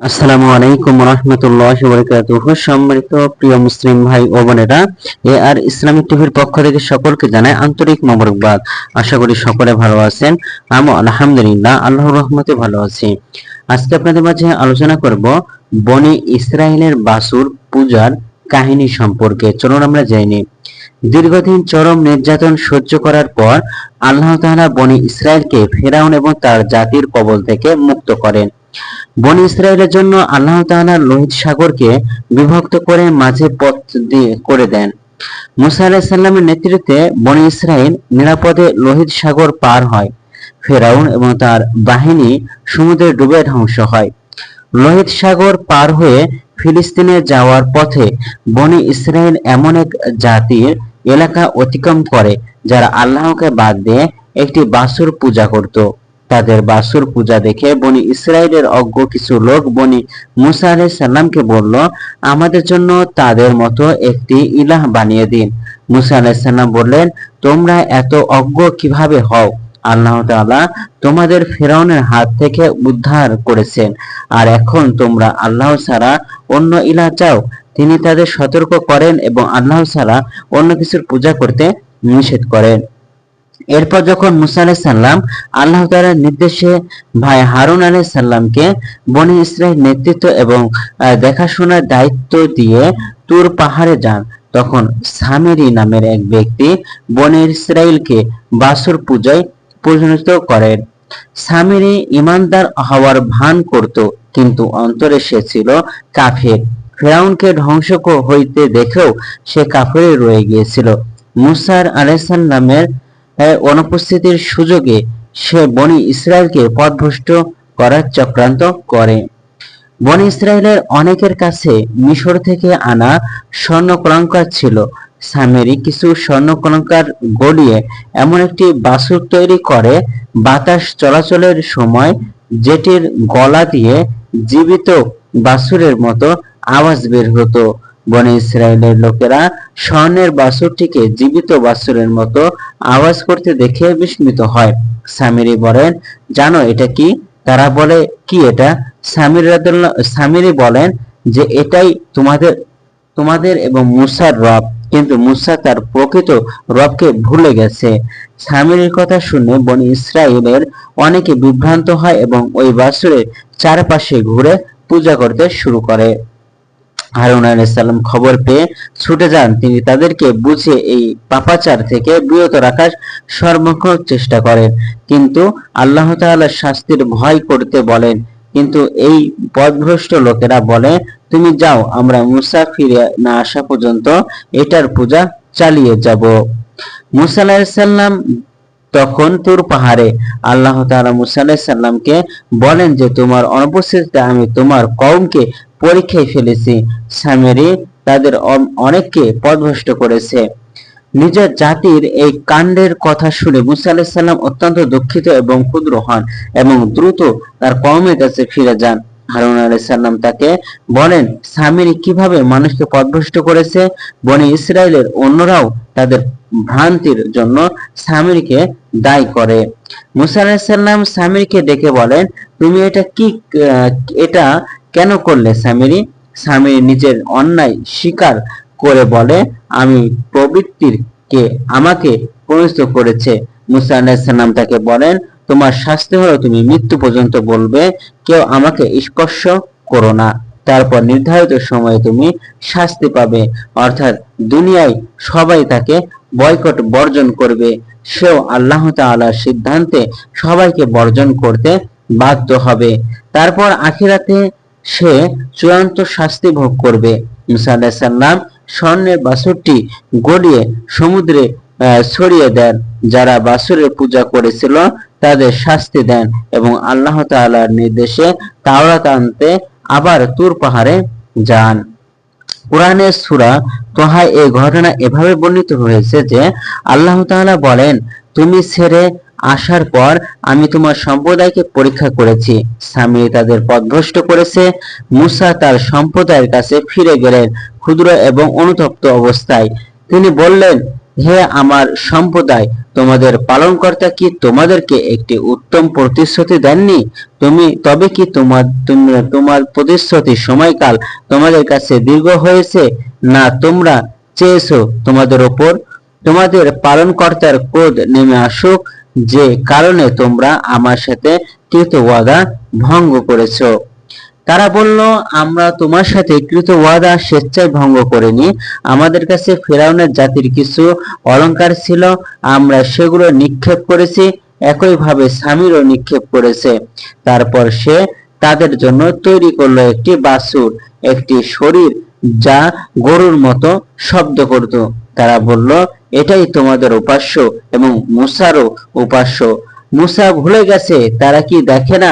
আসসালামু আলাইকুম রহমতুল্লাহি ওয়া বারাকাতুহু। সম্মানিত প্রিয় মুসলিম ভাই ও বোনেরা, আর ইসলামিক টিভির পক্ষ থেকে সকলকে জানাই আন্তরিক মোবারকবাদ। আশা করি সকলে ভালো আছেন। আমি আলহামদুলিল্লাহ আল্লাহর রহমতে ভালো আছি। আজকে আপনাদের মাঝে আলোচনা করব বনি ইসরাইলের বাছুর পূজার কাহিনী সম্পর্কে। চলুন আমরা জেনে নিই। দীর্ঘদিন চরম নির্যাতন সহ্য করার পর আল্লাহ তাআলা বনি ইসরাইলকে ফেরাউন এবং তার জাতির কবল থেকে মুক্ত করেন। বনী ইসরায়েলের জন্য আল্লাহ তাআলা লোহিত সাগরকে বিভক্ত করে মাঝে পথ করে দেন। মুসা আলাইহিস সালামের নেতৃত্বে বনী ইসরায়েল নিরাপদে লোহিত সাগর পার হয়। ফেরাউন এবং তার বাহিনী সমুদ্রে ডুবে ধ্বংস হয়। লোহিত সাগর পার হয়ে ফিলিস্তিনে যাওয়ার পথে বনী ইসরায়েল এমন এক জাতির এলাকা অতিক্রম করে যারা আল্লাহকে বাদ দিয়ে একটি বাছুর পূজা করত। তাদের বাছুর পূজা দেখে বনী ইসরায়েলের অজ্ঞ কিছু লোক বনী মুসা আলাইহিস সালামকে বলল, আমাদের জন্য তাদের মতো একটি ইলাহ বানিয়ে দিন। মুসা আলাইহিস সালাম বললেন, তোমরা এত অজ্ঞ কিভাবে হও? আল্লাহ তাআলা তোমাদের ফেরাউনের হাত থেকে উদ্ধার করেছেন, আর এখন তোমরা আল্লাহ ছাড়া অন্য ইলাহ চাও। তিনি তাদের সতর্ক করেন এবং আল্লাহ ছাড়া অন্য কিছুর পূজা করতে নিষেধ করেন। এরপর যখন মুসা আলাইহিস সালাম আল্লাহ তাআলার নির্দেশে ভাই হারুন আলাইহিস সালামকে বনী ইসরাইল নেতৃত্ব এবং দেখাশোনার দায়িত্ব দিয়ে তুর পাহাড়ে যান, তখন সামিরি নামের এক ব্যক্তি বনী ইসরাইলকে বাছুর পূজায় পরিণত করেন। সামিরি ইমানদার হওয়ার ভান করত, কিন্তু অন্তরে সে ছিল কাফের। ফেরাউনকে ধ্বংস হইতে দেখেও সে কাফেরই রয়ে গিয়েছিল। মুসা আলাইহিস সালামের অনুপস্থিতির সুযোগে সে বনী ইসরায়েলকে পথভ্রষ্ট করার চক্রান্ত করে। বনী ইসরায়েলের অনেকের কাছে মিশর থেকে আনা স্বর্ণ কলঙ্কার ছিল। সামেরি কিছু স্বর্ণ কলঙ্কার গলিয়ে এমন একটি বাছুর তৈরি করে বাতাস চলাচলের সময় যেটির গলা দিয়ে জীবিত বাছুরের মতো আওয়াজ বের হতো। বনী ইসরায়েলের লোকেরা স্বর্ণের বাছুরটিকে জীবিত বাছুরের মতো আওয়াজ করতে দেখে বিস্মিত হয়। সামিরি বলেন, জানো এটা কি? তারা বলে, কি এটা? সামিরি বলেন যে এটাই তোমাদের তোমাদের এবং মূসার রব, কিন্তু মূসা তার প্রকৃত রবকে ভুলে গেছে। সামিরির কথা শুনে বনী ইসরায়েলের অনেকে বিভ্রান্ত হয় এবং ওই বাছুরের চারপাশে ঘুরে পূজা করতে শুরু করে। হারুন আলাইহিস সালাম খবর পেয়ে ছুটে যান। তিনি তাদেরকে বুঝিয়ে এই পাপাচার থেকে বিরত রাখার সর্বক্ষণ চেষ্টা করেন, কিন্তু আল্লাহ তাআলার শাস্তির ভয় করতে বলেন। কিন্তু এই পথভ্রষ্ট লোকেরা বলে, তুমি যাও, আমরা মুসা ফিরে না আসা পর্যন্ত এটার পূজা চালিয়ে যাব। মুসা আলাইহিস সালাম তখন তুর পাহাড়ে আল্লাহ তাআলা মুসা আলাইহিস সালামকে বলেন যে তোমার অনুপস্থিতিতে আমি তোমার কওমকে পরীক্ষায় ফেলেছি। সামিরি তাদের অনেককে পথভ্রষ্ট করেছে। নিজের জাতির এই কাণ্ডের কথা শুনে মুসা আলাইহিস সালাম অত্যন্ত দুঃখিত এবং ক্ষুব্ধ হন এবং দ্রুত তার কওমের কাছে ফিরে যান। হারুন আলাইহিস সালাম তাকে বলেন, সামিরি কিভাবে মানুষকে পথভ্রষ্ট করেছে। বনী ইসরায়েলের অন্যরাও তাদের ভ্রান্তির জন্য সামিরিকে দায়ী করে। মুসা আলাইহিস সালাম সামিরিকে ডেকে বলেন, তুমি এটা কেন করলে সামিরি? সামিরি নিজের অন্যায় স্বীকার করে বলে, আমি প্রবৃত্তির কে আমাকে পরিণত করেছে। মুসা আলাইহিস সালাম তাকে বলেন, তোমার শাস্তি হলো তুমি মৃত্যু পর্যন্ত বলবে, কেউ আমাকে স্পর্শ করো না, তারপর নির্ধারিত সময়ে তুমি শাস্তি পাবে। অর্থাৎ দুনিয়ায় সবাই তাকে বয়কট বর্জন করবে, সেও আল্লাহ তাআলার সিদ্ধান্তে সবাইকে বর্জন করতে বাধ্য হবে। তারপর আখিরাতে সে চূড়ান্ত শাস্তি ভোগ করবে। মুসা আলাইহিস সালাম স্বর্ণের বাছুরটি গলিয়ে সমুদ্রে ছড়িয়ে দেন। যারা বাছুরের পূজা করেছিল তাদের শাস্তি দেন এবং আল্লাহ তাআলার নির্দেশে তাওরাত আনতে আবার তুর পাহাড়ে যান। কুরআনের সূরা তোহায় এই ঘটনা এভাবে বর্ণিত হয়েছে যে আল্লাহ তাআলা বলেন, তুমি ছেড়ে আসার পর আমি তোমার সম্প্রদায়কে পরীক্ষা করেছি। সামিরি তাদের পথভ্রষ্ট করেছে। মুসা তার সম্প্রদায়ের কাছে ফিরে গেলেন ক্ষুদ্র এবং অনুতপ্ত অবস্থায়। তিনি বললেন, হে আমার সম্প্রদায়, তোমাদের পালনকর্তা কি তোমাদেরকে একটি উত্তম প্রতিশ্রুতি দেননি? তবে কি তোমার প্রতিশ্রুতির সময়কাল তোমাদের কাছে দীর্ঘ হয়েছে? না তোমরা চেয়েছো তোমাদের উপর তোমাদের পালনকর্তার ক্রোধ নেমে আসুক, যে কারণে তোমরা আমার সাথে কৃত ওয়াদা ভঙ্গ করেছো? তারা বলল, আমরা তোমার সাথে কৃত ওয়াদা স্বেচ্ছায় ভঙ্গ করিনি। আমাদের কাছে ফিরআউনের জাতির কিছু অলংকার ছিল, আমরা সেগুলো নিক্ষেপ করেছি। একইভাবে সামিরও নিক্ষেপ করেছে। তারপর সে তাদের জন্য তৈরি করলো একটি বাছুর, একটি শরীর যা গরুর মতো শব্দ করত। তারা বলল, এটাই তোমাদের উপাস্য এবং মূসারও উপাস্য। মূসা ভুলে গেছে, তারা কি দেখে না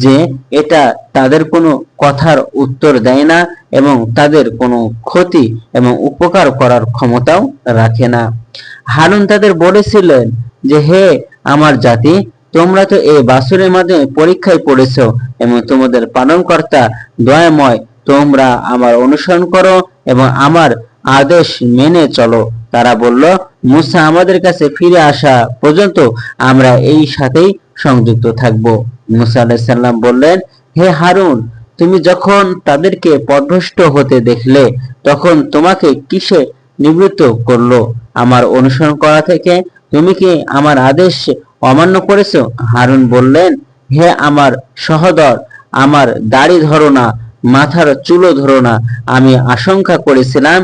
যে এটা তাদের কোনো কথার উত্তর দেয় না এবং তাদের কোনো ক্ষতি এবং উপকার করার ক্ষমতাও রাখে না? হারুন তাদের বলেছিলেন যে, হে আমার জাতি, তোমরা তো এই বাছুরের মাধ্যমে পরীক্ষায় পড়েছ এবং তোমাদের পালনকর্তা দয়াময়। তোমরা আমার অনুসরণ করো এবং আমার আদেশ মেনে চলো। তারা বলল, মূসা আমাদের কাছে ফিরে আসা পর্যন্ত আমরা এই সাথেই সংযুক্ত থাকব। মূসা আলাইহিস সালাম বললেন, হে হারুন, তুমি যখন তাদেরকে পথভ্রষ্ট হতে দেখলে তখন তোমাকে কিসে নিবৃত্ত করলো আমার অনুসরণ করা থেকে? তুমি কি আমার আদেশ অমান্য করেছো? হারুন বললেন, হে আমার সহোদর, আমার দাড়ি ধরো না, মাথার চুলও ধরো না। আমি আশঙ্কা করেছিলাম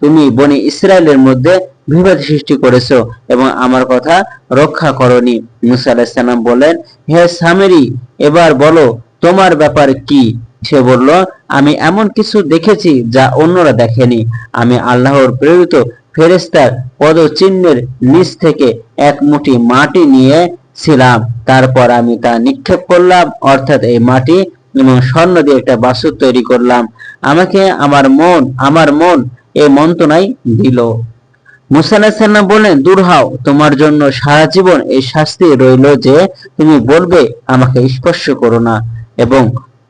তুমি বনি ইসরায়েলের মধ্যে বিভেদ সৃষ্টি করেছো এবং আমার কথা রক্ষা করনি। মূসা আলাইহিস সালাম বললেন, হে সামিরী, এবার বলো তোমার ব্যাপার কি? সে বলল, আমি এমন কিছু দেখেছি যা অন্যরা দেখেনি। আমি আল্লাহর প্রেরিত ফেরেশতার পদচিহ্নের নিচ থেকে এক মুঠি মাটি নিয়েছিলাম, তারপর আমি তা নিক্ষেপ করলাম, অর্থাৎ এই মাটি এবং স্বর্ণ দিয়ে একটা বাছুর তৈরি করলাম। আমাকে আমার মন এই মন্ত্রণাই দিল। মূসা আলাইহিস সালাম বললেন, দূর হও, তোমার জন্য সারা জীবন এই শাস্তি রইল যে তুমি বলবে আমাকে স্পর্শ করো না, এবং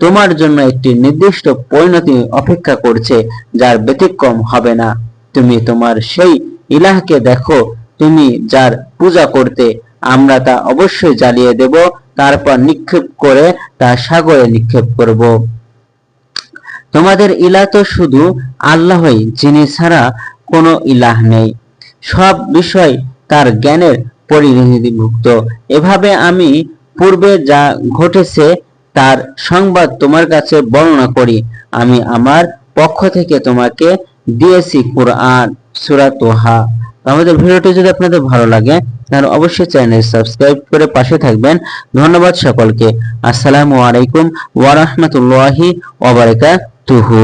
তোমার জন্য একটি নির্দিষ্ট পরিণতি অপেক্ষা করছে যার ব্যতিক্রম হবে না। তুমি তোমার সেই ইলাহকে দেখো, তুমি যার পূজা করতে, আমরা তা অবশ্যই জ্বালিয়ে দেব, তারপর নিক্ষেপ করে তা সাগরে নিক্ষেপ করব। তোমাদের ইলাহ তো শুধু আল্লাহই, যিনি ছাড়া কোনো ইলাহ নেই। সব বিষয় তার জ্ঞানের পরিণতিভুক্ত। এভাবে আমি পূর্বে যা ঘটেছে তার সংবাদ তোমার কাছে বর্ণনা করি। আমি আমার পক্ষ থেকে তোমাকে দিয়েছি কুরআন, সূরা তোহা। আমাদের ভিডিওটি যদি আপনাদের ভালো লাগে তাহলে অবশ্যই চ্যানেল সাবস্ক্রাইব করে পাশে থাকবেন। ধন্যবাদ সকলকে। আসসালামু আলাইকুম ওয়া রাহমাতুল্লাহি ওয়া বারাকাতুহু।